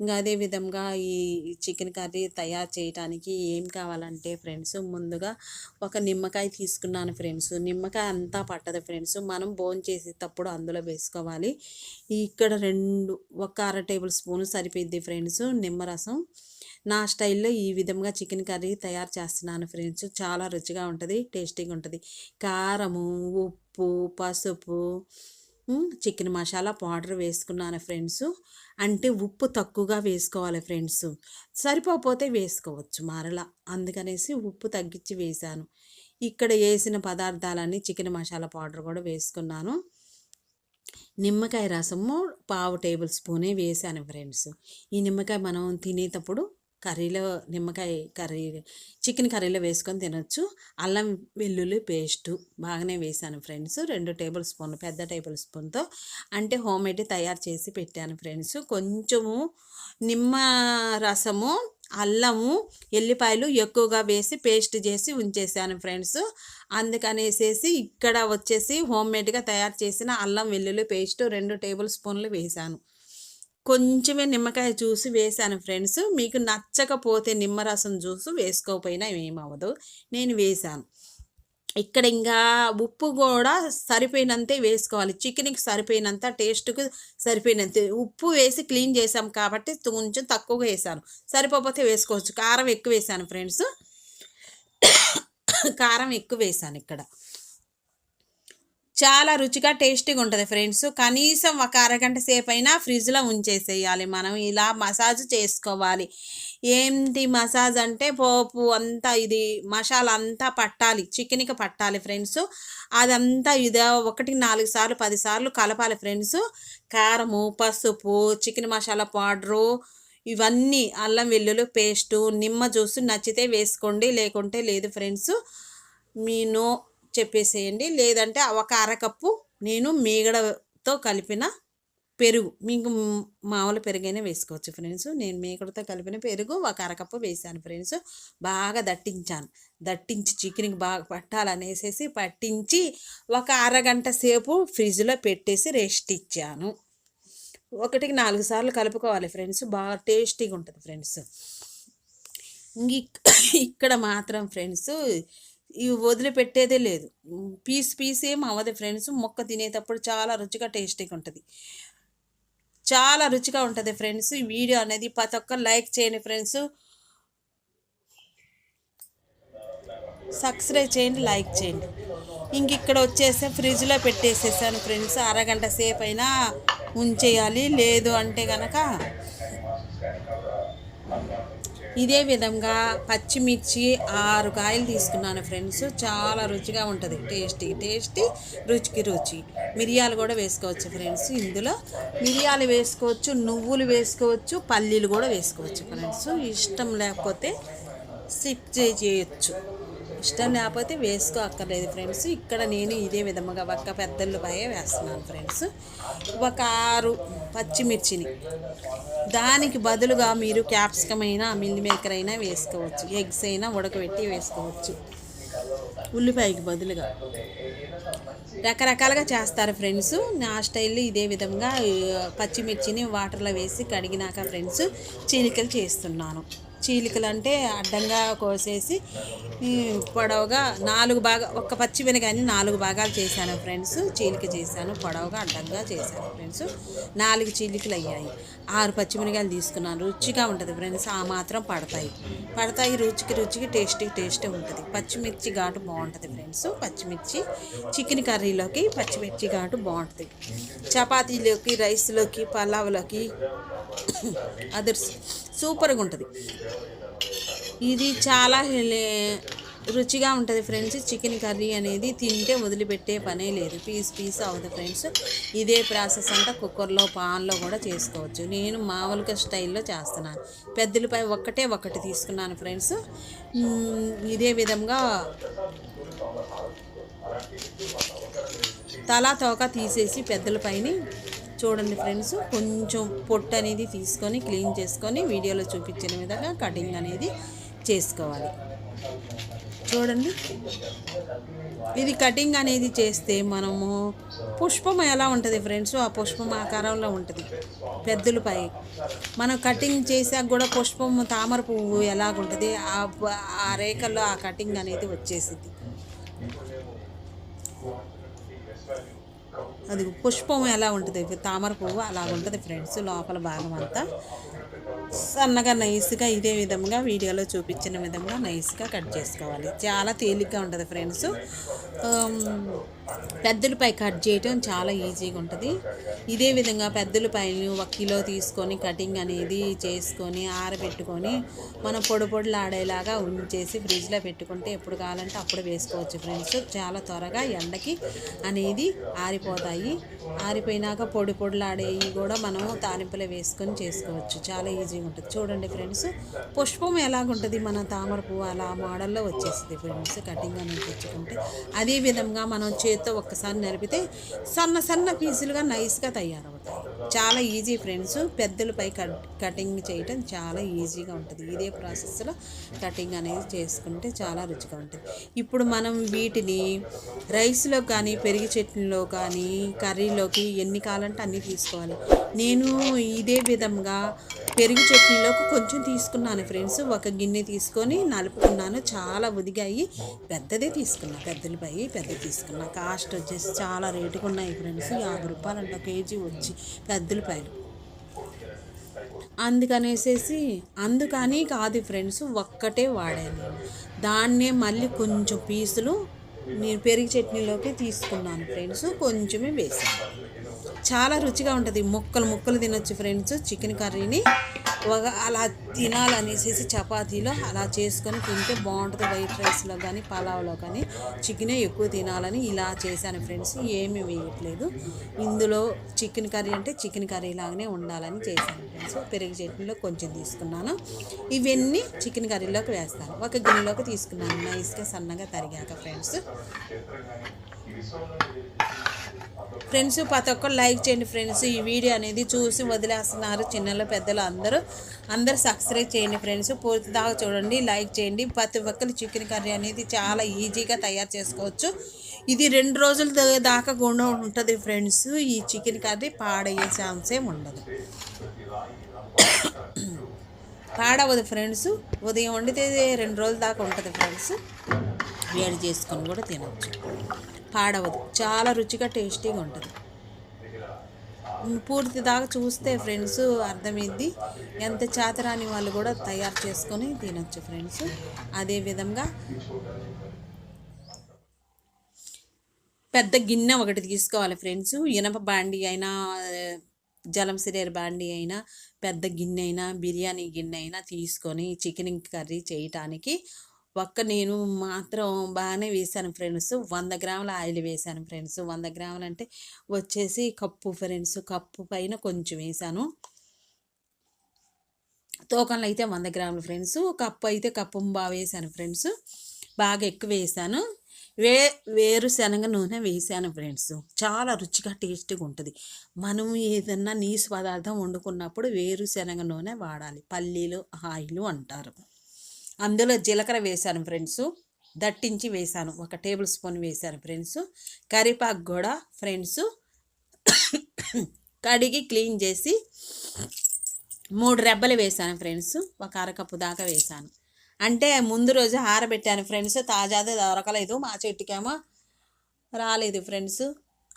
ఇంకా అదే విధంగా ఈ చికెన్ కర్రీ తయారు చేయడానికి ఏం కావాలంటే ఫ్రెండ్స్, ముందుగా ఒక నిమ్మకాయ తీసుకున్నాను ఫ్రెండ్స్. నిమ్మకాయ అంతా పట్టదు ఫ్రెండ్స్, మనం భోంచేసేటప్పుడు అందులో వేసుకోవాలి. ఇక్కడ 1/2 టేబుల్ స్పూన్ సరిపోద్ది ఫ్రెండ్స్ నిమ్మరసం. నా స్టైల్లో ఈ విధంగా చికెన్ కర్రీ తయారు చేస్తున్నాను ఫ్రెండ్స్. చాలా రుచిగా ఉంటుంది, టేస్టీగా ఉంటుంది. కారము, ఉప్పు, పసుపు, చికెన్ మసాలా పౌడర్ వేసుకున్నాను ఫ్రెండ్స్. అంటే ఉప్పు తక్కువగా వేసుకోవాలి ఫ్రెండ్స్, సరిపోతే వేసుకోవచ్చు మరలా, అందుకనేసి ఉప్పు తగ్గించి వేశాను. ఇక్కడ వేసిన పదార్థాలన్నీ చికెన్ మసాలా పౌడర్ కూడా వేసుకున్నాను. నిమ్మకాయ రసము 1/2 టేబుల్ స్పూనే వేసాను ఫ్రెండ్స్. ఈ నిమ్మకాయ మనం తినేటప్పుడు కర్రీలో చికెన్ కర్రీలో వేసుకొని తినొచ్చు. అల్లం వెల్లుల్లి పేస్టు బాగానే వేసాను ఫ్రెండ్స్. 2 టేబుల్ స్పూన్లు, పెద్ద టేబుల్ స్పూన్తో అంటే హోమ్మేడ్ తయారు చేసి పెట్టాను ఫ్రెండ్స్. కొంచెము నిమ్మ రసము, అల్లము, ఎల్లిపాయలు ఎక్కువగా వేసి పేస్ట్ చేసి ఉంచేసాను ఫ్రెండ్స్. అందుకనేసేసి ఇక్కడ వచ్చేసి హోమ్మేడ్గా తయారు చేసిన అల్లం వెల్లుల్లి పేస్ట్ 2 టేబుల్ స్పూన్లు వేసాను. కొంచెమే నిమ్మకాయ జ్యూస్ వేసాను ఫ్రెండ్స్. మీకు నచ్చకపోతే నిమ్మరసం జ్యూస్ వేసుకోకపోయినా ఏమవ్వదు, నేను వేసాను. ఇక్కడ ఇంకా ఉప్పు కూడా సరిపోయినంతే వేసుకోవాలి. చికెన్కి సరిపోయినంత, టేస్ట్కి సరిపోయినంత ఉప్పు వేసి క్లీన్ చేసాం కాబట్టి కొంచెం తక్కువగా వేసాను. సరిపోతే వేసుకోవచ్చు. కారం ఎక్కువ వేసాను ఫ్రెండ్స్, కారం ఎక్కువ వేసాను ఇక్కడ. చాలా రుచిగా టేస్టీగా ఉంటుంది ఫ్రెండ్స్. కనీసం 1 అరగంట సేపు అయినా ఫ్రిడ్జ్లో ఉంచేసేయాలి. మనం ఇలా మసాజ్ చేసుకోవాలి. ఏంటి మసాజ్ అంటే పోపు అంతా ఇది మసాలా అంతా పట్టాలి, చికెన్కి పట్టాలి ఫ్రెండ్స్. అదంతా ఇది 1-4 సార్లు 10 సార్లు కలపాలి ఫ్రెండ్స్. కారము, పసుపు, చికెన్ మసాలా పౌడరు, ఇవన్నీ అల్లం వెల్లుల్లి పేస్టు, నిమ్మ జ్యూస్ నచ్చితే వేసుకోండి, లేకుంటే లేదు ఫ్రెండ్స్. నో చెప్పేసేయండి. లేదంటే 1 అరకప్పు నేను మీగడతో కలిపిన పెరుగు, మీకు మామూలు పెరుగైనా వేసుకోవచ్చు ఫ్రెండ్స్. నేను మీగడతో కలిపిన పెరుగు 1 అరకప్పు వేసాను ఫ్రెండ్స్. బాగా దట్టించి చికెన్కి బాగా పట్టాలనేసి పట్టించి 1 అరగంట సేపు ఫ్రిడ్జ్లో పెట్టేసి రెస్ట్ ఇచ్చాను. 1-4 సార్లు కలుపుకోవాలి ఫ్రెండ్స్, బాగా టేస్టీగా ఉంటుంది ఫ్రెండ్స్. ఇక్కడ మాత్రం ఫ్రెండ్స్ ఇవి వదిలిపెట్టేదే లేదు. పీస్ ఏం అవ్వదు ఫ్రెండ్స్. మొక్క తినేటప్పుడు చాలా రుచిగా టేస్టీగా ఉంటుంది, చాలా రుచిగా ఉంటుంది ఫ్రెండ్స్. ఈ వీడియో అనేది ప్రతి ఒక్కరు లైక్ చేయండి ఫ్రెండ్స్, సబ్స్క్రైబ్ చేయండి, లైక్ చేయండి. ఇక్కడ వచ్చేసి ఫ్రిడ్జ్లో పెట్టేసేసాను ఫ్రెండ్స్. అరగంట సేపు అయినా ఉంచేయాలి, లేదు అంటే కనుక ఇదే విధంగా పచ్చిమిర్చి 6 కాయలు తీసుకున్నాను ఫ్రెండ్స్. చాలా రుచిగా ఉంటుంది, టేస్టీ, రుచికి రుచి. మిరియాలు కూడా వేసుకోవచ్చు ఫ్రెండ్స్. ఇందులో మిరియాలు వేసుకోవచ్చు, నువ్వులు వేసుకోవచ్చు, పల్లీలు కూడా వేసుకోవచ్చు ఫ్రెండ్స్. ఇష్టం లేకపోతే స్కిప్ చేయొచ్చు, ఇష్టం లేకపోతే వేసుకో అక్కర్లేదు ఫ్రెండ్స్. ఇక్కడ నేను ఇదే విధంగా 1 పెద్ద ఉల్లిపాయ వేస్తున్నాను ఫ్రెండ్స్. 6 పచ్చిమిర్చిని, దానికి బదులుగా మీరు క్యాప్సికమ్ అయినా మిల్ మేకర్ అయినా వేసుకోవచ్చు, ఎగ్స్ అయినా ఉడకబెట్టి వేసుకోవచ్చు ఉల్లిపాయకి బదులుగా. రకరకాలుగా చేస్తారు ఫ్రెండ్స్. నా స్టైల్లో ఇదే విధంగా పచ్చిమిర్చిని వాటర్లో వేసి కడిగినాక ఫ్రెండ్స్ చీలికలు చేస్తున్నాను. చీలికలు అంటే అడ్డంగా కోసేసి పొడవుగా 4 భాగా ఒక్క పచ్చిమిరకాయని 4 భాగాలు చేశాను ఫ్రెండ్స్. చీలిక చేశాను, పొడవుగా అడ్డంగా చేశాను ఫ్రెండ్స్. 4 చీలికలు అయ్యాయి. 6 పచ్చిమిరకాయలు తీసుకున్నాను. రుచిగా ఉంటుంది ఫ్రెండ్స్, ఆ మాత్రం పడతాయి. రుచికి టేస్టీ ఉంటుంది. పచ్చిమిర్చి ఘాటు బాగుంటుంది ఫ్రెండ్స్. పచ్చిమిర్చి చికెన్ కర్రీలోకి పచ్చిమిర్చి ఘాటు బాగుంటుంది. చపాతీలోకి, రైస్లోకి, పలావ్లోకి అది సూపర్గా ఉంటుంది. ఇది చాలా రుచిగా ఉంటుంది ఫ్రెండ్స్. చికెన్ కర్రీ అనేది తింటే వదిలిపెట్టే పనే లేదు. పీస్ అవుతుంది ఫ్రెండ్స్. ఇదే ప్రాసెస్ అంతా కుక్కర్లో, పాన్లో కూడా చేసుకోవచ్చు. నేను మామూలుగా స్టైల్లో చేస్తున్నాను. పెద్దలపై ఒకటి తీసుకున్నాను ఫ్రెండ్స్. ఇదే విధంగా తలా తోక తీసేసి పెద్దలపైని చూడండి ఫ్రెండ్స్, కొంచెం పొట్టు అనేది తీసుకొని క్లీన్ చేసుకొని వీడియోలో చూపించిన విధంగా కటింగ్ అనేది చేసుకోవాలి. చూడండి, ఇది కటింగ్ అనేది చేస్తే మనము పుష్పం ఎలా ఉంటుంది ఫ్రెండ్స్, ఆ పుష్పం ఆకారంలో ఉంటుంది. పెద్దలపై మనం కటింగ్ చేసాక కూడా పుష్పం తామర పువ్వు ఎలాగుంటుంది, ఆ రేఖల్లో ఆ కటింగ్ అనేది వచ్చేసింది. అది పుష్పం ఎలా ఉంటుంది, తామర పువ్వు అలా ఉంటుంది ఫ్రెండ్స్. లోపల భాగం అంతా సన్నగా నైస్గా ఇదే విధంగా వీడియోలో చూపించిన విధంగా నైస్గా కట్ చేసుకోవాలి. చాలా తేలిగ్గా ఉంటుంది ఫ్రెండ్స్. పెద్దలపై కట్ చేయటం చాలా ఈజీగా ఉంటుంది. ఇదే విధంగా పెద్దలపైని 1 కిలో తీసుకొని కటింగ్ అనేది చేసుకొని ఆరబెట్టుకొని మనం పొడిలాడేలాగా ఉంచేసి ఫ్రిడ్జ్లో పెట్టుకుంటే ఎప్పుడు కావాలంటే అప్పుడు వేసుకోవచ్చు ఫ్రెండ్స్. చాలా త్వరగా ఎండకి అనేది ఆరిపోతాయి. ఆరిపోయినాక పొడిలాడేవి కూడా మనము తాలింపులో వేసుకొని చేసుకోవచ్చు. చాలా ఈజీగా ఉంటుంది. చూడండి ఫ్రెండ్స్, పుష్పం ఎలాగుంటుంది మన తామర పువ్వు అలా మోడల్లో వచ్చేస్తుంది ఫ్రెండ్స్ కటింగ్ అనేది తెచ్చుకుంటే. అదే విధంగా మనం చేత్తో ఒక్కసారి నలిపితే సన్న పీసులుగా నైస్గా తయారవుతాయి. చాలా ఈజీ ఫ్రెండ్స్. పెద్దలపై కటింగ్ చేయటం చాలా ఈజీగా ఉంటుంది. ఇదే ప్రాసెస్లో కటింగ్ అనేది చేసుకుంటే చాలా రుచిగా ఉంటుంది. ఇప్పుడు మనం వీటిని రైస్లో కానీ, పెరుగు చట్నీలో కానీ, కర్రీలోకి ఎన్ని కావాలంటే అన్నీ తీసుకోవాలి. నేను ఇదే విధంగా పెరుగు చట్నీలోకి కొంచెం తీసుకున్నాను ఫ్రెండ్స్. 1 గిన్నె తీసుకొని నలుపుకున్నాను. చాలా ఉదిగాయి. పెద్దది తీసుకున్నా. కాస్ట్ వచ్చేసి చాలా రేటుగా ఉన్నాయి ఫ్రెండ్స్. 50 రూపాయలు అంట కేజీ వచ్చి పెద్దలపాయలు. అందుకని కాదు ఫ్రెండ్స్, ఒక్కటే వాడాను. దాన్నే మళ్ళీ కొంచెం పీసులు నేను పెరుగు చట్నీలోకి తీసుకున్నాను ఫ్రెండ్స్. కొంచెమే వేసాను. చాలా రుచిగా ఉంటుంది. ముక్కలు తినొచ్చు ఫ్రెండ్స్. చికెన్ కర్రీని అలా తినాలనేసి చపాతీలో అలా చేసుకొని తింటే బాగుంటుంది. వైట్ రైస్లో కానీ, పలావ్లో కానీ చికెనే ఎక్కువ తినాలని ఇలా చేశాను ఫ్రెండ్స్. ఏమీ వేయట్లేదు ఇందులో. చికెన్ కర్రీ అంటే చికెన్ కర్రీ లాగానే ఉండాలని చేశాను ఫ్రెండ్స్. పెరుగు చట్నీలో కొంచెం తీసుకున్నాను. ఇవన్నీ చికెన్ కర్రీలోకి వేస్తాను. 1 గిన్నెలోకి తీసుకున్నాను నైస్గా సన్నగా తరిగాక ఫ్రెండ్స్. ప్రతి ఒక్కరు లైక్ చేయండి ఫ్రెండ్స్. ఈ వీడియో అనేది చూసి వదిలేస్తున్నారు చిన్నలు పెద్దలు అందరూ సబ్స్క్రైబ్ చేయండి ఫ్రెండ్స్. పూర్తి దాకా చూడండి, లైక్ చేయండి. ప్రతి ఒక్కరు చికెన్ కర్రీ అనేది చాలా ఈజీగా తయారు చేసుకోవచ్చు. ఇది 2 రోజుల దాకా కూడా ఉంటుంది ఫ్రెండ్స్. ఈ చికెన్ కర్రీ పాడయ్యే ఛాన్సే ఉండదు. పాడవదు ఫ్రెండ్స్. ఉదయం వండితే 2 రోజుల దాకా ఉంటుంది ఫ్రెండ్స్. వేడి చేసుకొని కూడా తినవచ్చు. పాడవదు. చాలా రుచిగా టేస్టీగా ఉంటుంది. పూర్తి దాకా చూస్తే ఫ్రెండ్స్ అర్థమైంది. ఎంత చేతరాని వాళ్ళు కూడా తయారు చేసుకొని తినొచ్చు ఫ్రెండ్స్. అదేవిధంగా పెద్ద గిన్నె ఒకటి తీసుకోవాలి ఫ్రెండ్స్. ఇనప బాండి అయినా, జలం సిరేర్ బాండి అయినా, పెద్ద గిన్నె అయినా, బిర్యానీ గిన్నె అయినా తీసుకొని చికెన్ కర్రీ చేయటానికి నేను మాత్రం బాగానే వేసాను ఫ్రెండ్స్. 100 గ్రాముల ఆయిల్ వేసాను ఫ్రెండ్స్. 100 గ్రాములు అంటే వచ్చేసి కప్పు ఫ్రెండ్స్. కప్పు పైన కొంచెం వేసాను. తూకంలో అయితే 100 గ్రాములు ఫ్రెండ్స్. కప్పు అయితే కప్పు బాగా వేసాను ఫ్రెండ్స్. బాగా ఎక్కువ వేసాను. వేరుశనగ నూనె వేసాను ఫ్రెండ్స్. చాలా రుచిగా టేస్టీగా ఉంటుంది. మనం ఏదన్నా నీసు పదార్థం వండుకున్నప్పుడు వేరుశనగ నూనె వాడాలి. పల్లీలు ఆయిల్ అంటారు. అందులో జీలకర్ర వేసాను ఫ్రెండ్స్. దట్టించి వేసాను, 1 టేబుల్ స్పూన్ వేసాను ఫ్రెండ్స్. కరివేపాకు కూడా ఫ్రెండ్స్ కడిగి క్లీన్ చేసి 3 రెబ్బలు వేసాను ఫ్రెండ్స్. 1 అరకప్పు దాకా వేసాను. అంటే ముందు రోజు ఆరబెట్టాను ఫ్రెండ్స్, తాజాది దొరకలేదు, మా చెట్టుకేమో రాలేదు ఫ్రెండ్స్.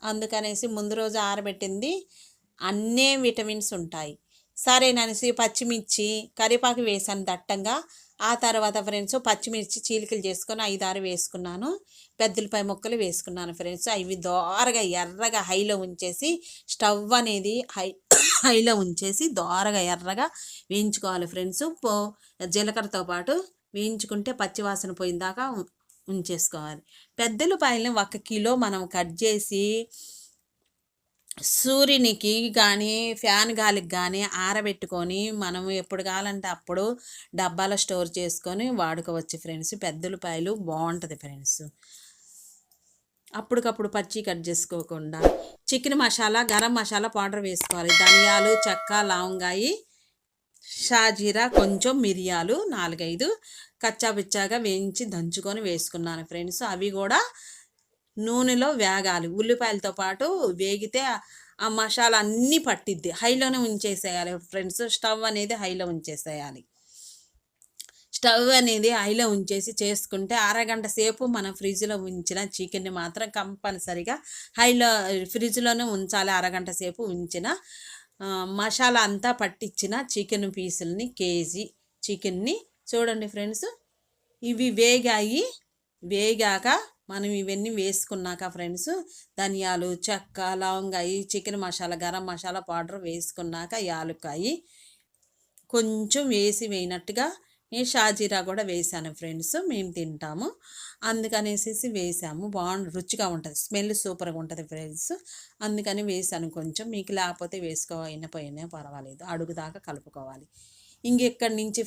అందుకనేసి ముందు రోజు ఆరబెట్టింది అన్నీ విటమిన్స్ ఉంటాయి. సరేననేసి పచ్చిమిర్చి కరివేపాకు వేసాను దట్టంగా. ఆ తర్వాత ఫ్రెండ్స్ పచ్చిమిర్చి చీలికలు చేసుకొని 5, 6 వేసుకున్నాను. పెద్దలపై ముక్కలు వేసుకున్నాను ఫ్రెండ్స్. అవి దోరగా ఎర్రగా హైలో ఉంచేసి స్టవ్ అనేది హైలో ఉంచేసి దోరగా ఎర్రగా వేయించుకోవాలి ఫ్రెండ్స్. జీలకర్రతో పాటు వేయించుకుంటే పచ్చివాసన పోయిన దాకా ఉంచేసుకోవాలి. పెద్దలపాయలని 1 కిలో మనం కట్ చేసి సూర్యునికి కానీ ఫ్యాన్ గాలికి కానీ ఆరబెట్టుకొని మనం ఎప్పుడు కావాలంటే అప్పుడు డబ్బాలో స్టోర్ చేసుకొని వాడుకోవచ్చు ఫ్రెండ్స్. పెద్దలపాయలు బాగుంటుంది ఫ్రెండ్స్. అప్పటికప్పుడు పచ్చి కట్ చేసుకోకుండా. చికెన్ మసాలా, గరం మసాలా పౌడర్ వేసుకోవాలి. ధనియాలు, చెక్క, లవంగాయి, షాజీరా, కొంచెం మిరియాలు 4, 5 కచ్చాపిచ్చాగా వేయించి దంచుకొని వేసుకున్నాను ఫ్రెండ్స్. అవి కూడా నూనెలో వేగాలి. ఉల్లిపాయలతో పాటు వేగితే ఆ మసాలా అన్నీ పట్టిద్ది. హైలోనే ఉంచేసేయాలి ఫ్రెండ్స్. స్టవ్ అనేది హైలో ఉంచేసేయాలి. స్టవ్ అనేది హైలో ఉంచేసి చేసుకుంటే అరగంట సేపు మనం ఫ్రిడ్జ్లో ఉంచిన చికెన్ని మాత్రం కంపల్సరిగా ఫ్రిడ్జ్లోనే ఉంచాలి. అరగంట సేపు ఉంచిన మసాలా అంతా పట్టించిన చికెన్ పీసులని కేజీ చికెన్ని చూడండి ఫ్రెండ్స్. ఇవి వేగాక మనం ఇవన్నీ వేసుకున్నాక ఫ్రెండ్స్ ధనియాలు, చెక్క, లవంగాయి, చికెన్ మసాలా, గరం మసాలా పౌడర్ వేసుకున్నాక యాలుక్కాయి కొంచెం వేయినట్టుగా షాజీరా కూడా వేసాను ఫ్రెండ్స్. మేము తింటాము అందుకనేసి వేసాము. రుచిగా ఉంటుంది, స్మెల్ సూపర్గా ఉంటుంది ఫ్రెండ్స్. అందుకని వేసాను కొంచెం. మీకు లేకపోతే పోయినా పర్వాలేదు. అడుగు దాకా కలుపుకోవాలి. ఇంకెక్కడి నుంచి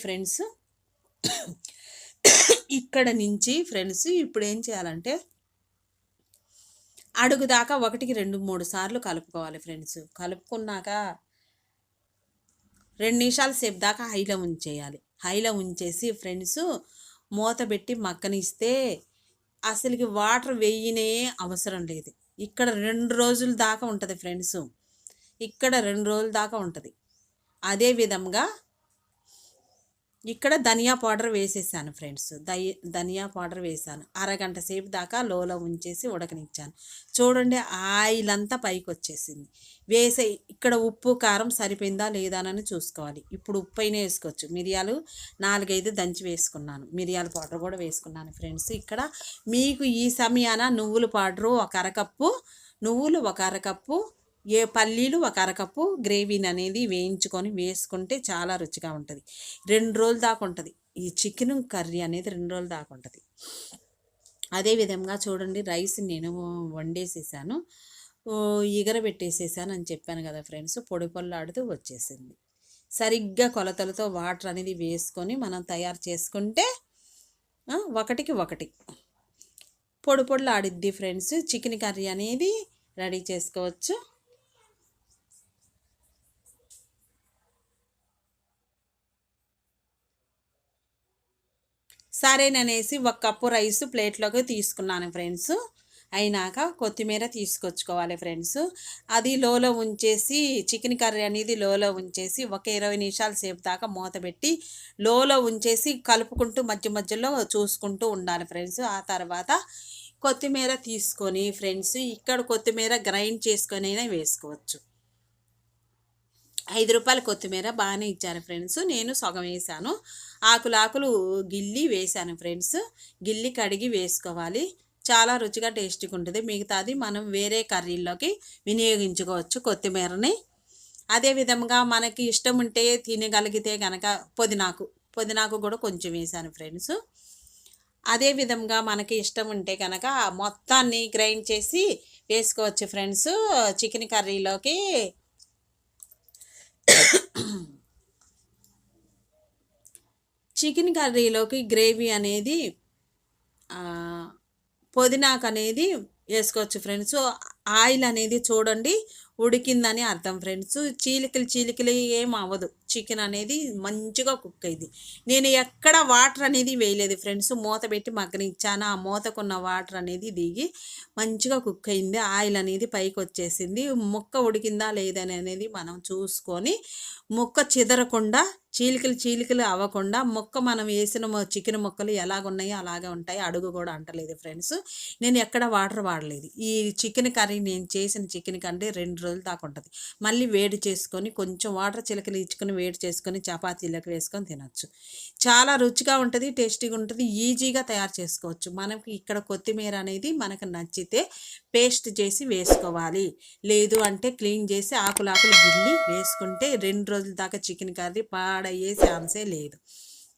ఫ్రెండ్స్ ఇప్పుడు ఏం చేయాలంటే అడుగు దాకా 1కి 2, 3 సార్లు కలుపుకోవాలి ఫ్రెండ్స్. కలుపుకున్నాక 2 నిమిషాల సేపు దాకా హైలో ఉంచేయాలి. హైలో ఉంచేసి ఫ్రెండ్స్ మూత పెట్టి మగ్గనిస్తే అసలుకి వాటర్ వేయనే అవసరం లేదు. ఇక్కడ 2 రోజుల దాకా ఉంటుంది ఫ్రెండ్స్. ఇక్కడ 2 రోజుల దాకా ఉంటుంది. అదే విధంగా ఇక్కడ ధనియా పౌడర్ వేసేసాను ఫ్రెండ్స్. ధనియా పౌడర్ వేసాను. అరగంట సేపు దాకా లోలో ఉంచేసి ఉడకనిచ్చాను. చూడండి ఆయిల్ అంతా పైకి వచ్చేసింది. ఇక్కడ ఉప్పు కారం సరిపోయిందా లేదా అని చూసుకోవాలి. ఇప్పుడు ఉప్పు అయినా వేసుకోవచ్చు. మిరియాలు 4, 5 దంచి వేసుకున్నాను. మిరియాల పౌడర్ కూడా వేసుకున్నాను ఫ్రెండ్స్. ఇక్కడ మీకు ఈ సమయాన నువ్వుల పౌడరు 1 అరకప్పు, నువ్వులు 1 అరకప్పు, పల్లీలు 1 అరకప్పు గ్రేవీని అనేది వేయించుకొని వేసుకుంటే చాలా రుచిగా ఉంటుంది. 2 రోజుల దాకా ఉంటుంది ఈ చికెన్ కర్రీ అనేది. 2 రోజుల దాకా ఉంటుంది. అదేవిధంగా చూడండి రైస్ నేను వండేసేసాను, ఎగరబెట్టేసేసాను అని చెప్పాను కదా ఫ్రెండ్స్. పొడి పొల్లాడుతూ వచ్చేసింది. సరిగ్గా కొలతలతో వాటర్ అనేది వేసుకొని మనం తయారు చేసుకుంటే 1కి 1 పొడి పొల్లాడిద్ది ఫ్రెండ్స్. చికెన్ కర్రీ అనేది రెడీ చేసుకోవచ్చు. సరేననేసి 1 కప్పు రైస్ ప్లేట్లోకి తీసుకున్నాను ఫ్రెండ్స్. అయినాక కొత్తిమీర తీసుకొచ్చుకోవాలి ఫ్రెండ్స్. అది లోలో ఉంచేసి చికెన్ కర్రీ అనేది లోలో ఉంచేసి 20 నిమిషాల సేపు దాకా మూత పెట్టి లోలో ఉంచేసి కలుపుకుంటూ మధ్య మధ్యలో చూసుకుంటూ ఉండాలి ఫ్రెండ్స్. ఆ తర్వాత కొత్తిమీర తీసుకొని ఫ్రెండ్స్ ఇక్కడ కొత్తిమీర గ్రైండ్ చేసుకొని అయినా వేసుకోవచ్చు. 5 రూపాయల కొత్తిమీర బాగానే ఇచ్చారు ఫ్రెండ్స్. నేను సగం వేసాను. ఆకులు గిల్లి వేసాను ఫ్రెండ్స్. గిల్లి కడిగి వేసుకోవాలి. చాలా రుచిగా టేస్టీగా ఉంటుంది. మిగతాది మనం వేరే కర్రీల్లోకి వినియోగించుకోవచ్చు కొత్తిమీరని. అదేవిధంగా మనకి ఇష్టం ఉంటే తినగలిగితే కనుక పుదీనాకు కూడా కొంచెం వేసాను ఫ్రెండ్స్. అదేవిధంగా మనకి ఇష్టం ఉంటే కనుక మొత్తాన్ని గ్రైండ్ చేసి వేసుకోవచ్చు ఫ్రెండ్స్ చికెన్ కర్రీలోకి. చికెన్ కర్రీలోకి గ్రేవీ అనేది పుదీనాకు అనేది వేసుకోవచ్చు ఫ్రెండ్స్. ఆయిల్ అనేది చూడండి ఉడికిందని అర్థం ఫ్రెండ్స్. చీలికలు ఏం అవ్వదు. చికెన్ అనేది మంచిగా కుక్ అయింది. నేను ఎక్కడ వాటర్ అనేది వేయలేదు ఫ్రెండ్స్. మూత పెట్టి మగ్గనిచ్చాను. ఆ మూతకున్న వాటర్ అనేది దిగి మంచిగా కుక్ అయింది. ఆయిల్ అనేది పైకి వచ్చేసింది. ముక్క ఉడికిందా లేదని అనేది మనం చూసుకొని ముక్క చెదరకుండా చీలికలు అవ్వకుండా ముక్క మనం వేసిన చికెన్ ముక్కలు ఎలాగున్నాయో అలాగే ఉంటాయి. అడుగు కూడా అంటలేదు ఫ్రెండ్స్. నేను ఎక్కడ వాటర్ వాడలేదు. ఈ చికెన్ కర్రీ నేను చేసిన చికెన్ కంటే 2 రోజుల దాకా ఉంటుంది. మళ్ళీ వేడి చేసుకొని కొంచెం వాటర్ చిలకలు ఇచ్చుకొని వేడి చేసుకొని చపాతీలకు వేసుకొని తినచ్చు. చాలా రుచిగా ఉంటుంది, టేస్టీగా ఉంటుంది, ఈజీగా తయారు చేసుకోవచ్చు. మనకి ఇక్కడ కొత్తిమీర అనేది మనకు నచ్చితే పేస్ట్ చేసి వేసుకోవాలి. లేదు అంటే క్లీన్ చేసి ఆకులు గిల్లి వేసుకుంటే 2 రోజుల దాకా చికెన్ కర్రీ పాడయ్యే ఛాన్సే లేదు.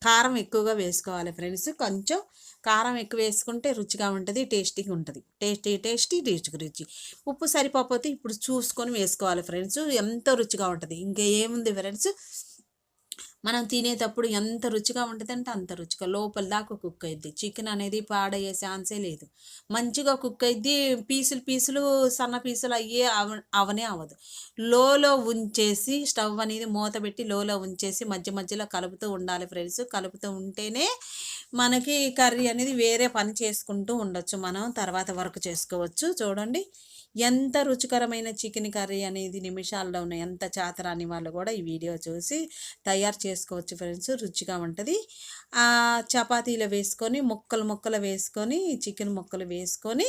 కారం ఎక్కువగా వేసుకోవాలి ఫ్రెండ్స్. కొంచెం కారం ఎక్కువ వేసుకుంటే రుచిగా ఉంటుంది, టేస్టీగా ఉంటుంది. రుచి. ఉప్పు సరిపోతే ఇప్పుడు చూసుకొని వేసుకోవాలి ఫ్రెండ్స్. ఎంతో రుచిగా ఉంటుంది. ఇంకా ఏముంది ఫ్రెండ్స్, మనం తినేటప్పుడు ఎంత రుచిగా ఉంటుందంటే అంత రుచిగా లోపల దాకా కుక్ అయింది. చికెన్ అనేది పాడయ్యే ఛాన్సే లేదు. మంచిగా కుక్ అయింది. పీసులు సన్న పీసులు అయ్యే అవనే అవ్వదు. లోలో ఉంచేసి స్టవ్ అనేది మూత పెట్టి లోలో ఉంచేసి మధ్యలో కలుపుతూ ఉండాలి ఫ్రెండ్స్. కలుపుతూ ఉంటేనే మనకి కర్రీ అనేది వేరే పని చేసుకుంటూ ఉండొచ్చు. మనం తర్వాత వర్క్ చేసుకోవచ్చు. చూడండి ఎంత రుచికరమైన చికెన్ కర్రీ అనేది నిమిషాల్లో ఉన్న ఎంత చాతరాని వాళ్ళు కూడా ఈ వీడియో చూసి తయారు చేసుకోవచ్చు ఫ్రెండ్స్. రుచిగా ఉంటుంది. చపాతీలో వేసుకొని ముక్కలు వేసుకొని చికెన్ ముక్కలు వేసుకొని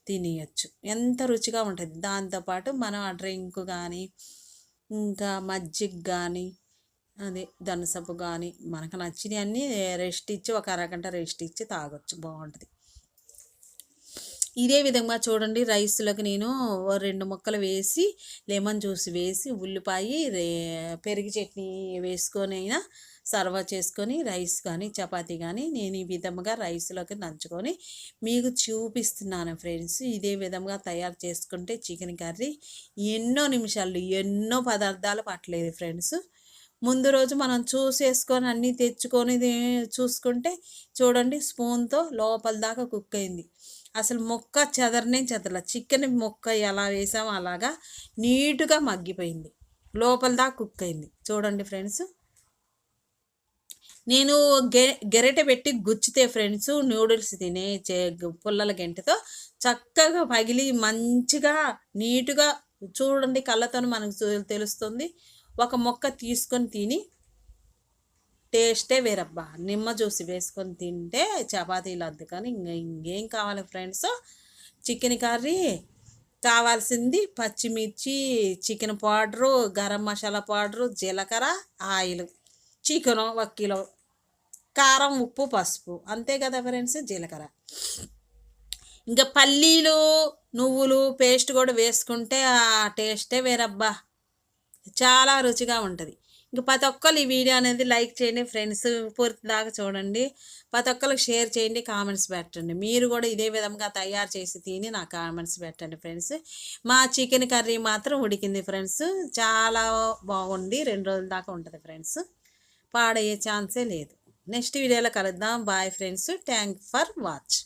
తినేయచ్చు. ఎంత రుచిగా ఉంటుంది. దాంతోపాటు మనం ఆ డ్రింక్ కానీ ఇంకా మజ్జిగ కానీ అదే థమ్సప్ కానీ మనకు నచ్చినవి అన్నీ రెస్ట్ ఇచ్చి ఒక అరగంట రెస్ట్ ఇచ్చి తాగొచ్చు. బాగుంటుంది. ఇదే విధంగా చూడండి రైస్లోకి నేను 2 ముక్కలు వేసి లెమన్ జ్యూస్ వేసి ఉల్లిపాయ పెరుగు చట్నీ వేసుకొని అయినా సర్వ్ చేసుకొని రైస్ కానీ చపాతీ కానీ నేను ఈ విధంగా రైస్లోకి నంచుకొని మీకు చూపిస్తున్నాను ఫ్రెండ్స్. ఇదే విధంగా తయారు చేసుకుంటే చికెన్ కర్రీ ఎన్నో నిమిషాలు ఎన్నో పదార్థాలు పట్టలేదు ఫ్రెండ్స్. ముందు రోజు మనం చూసేసుకొని అన్నీ తెచ్చుకొని చూసుకుంటే చూడండి స్పూన్తో లోపల దాకా కుక్ అయింది. అసలు ముక్క చెదల చికెన్ ముక్క ఎలా వేసామో అలాగా నీట్గా మగ్గిపోయింది. లోపల దాకా కుక్ అయింది. చూడండి ఫ్రెండ్స్, నేను గెరెట పెట్టి గుచ్చితే ఫ్రెండ్స్ నూడిల్స్ తినే పుల్లల గెంటతో చక్కగా పగిలి మంచిగా నీట్గా చూడండి కళ్ళతో మనకు తెలుస్తుంది. ఒక మొక్క తీసుకొని తిని టేస్టే వేరబ్బా. నిమ్మ జ్యూస్ వేసుకొని తింటే చపాతీలు అందుకని ఇంకేం కావాలి ఫ్రెండ్స్. చికెన్ కర్రీ కావాల్సింది పచ్చిమిర్చి, chicken powder, garam masala powder, జీలకర్ర, ఆయిల్, చికెను 1 కిలో, కారం, ఉప్పు, పసుపు, అంతే కదా ఫ్రెండ్స్. జీలకర్ర ఇంకా పల్లీలు నువ్వులు పేస్ట్ కూడా వేసుకుంటే ఆ టేస్టే వేరబ్బా. చాలా రుచిగా ఉంటుంది. ఇంక ప్రతి ఒక్కరు ఈ వీడియో అనేది లైక్ చేయండి ఫ్రెండ్స్. పూర్తి దాకా చూడండి. ప్రతి ఒక్కరికి షేర్ చేయండి, కామెంట్స్ పెట్టండి. మీరు కూడా ఇదే విధంగా తయారు చేసి తిని నాకు కామెంట్స్ పెట్టండి ఫ్రెండ్స్. మా చికెన్ కర్రీ మాత్రం ఉడికింది ఫ్రెండ్స్. చాలా బాగుంది. 2 రోజుల దాకా ఉంటుంది ఫ్రెండ్స్. పాడయ్యే ఛాన్సే లేదు. నెక్స్ట్ వీడియోలో కలుద్దాం. Bye friends. Thank for watch.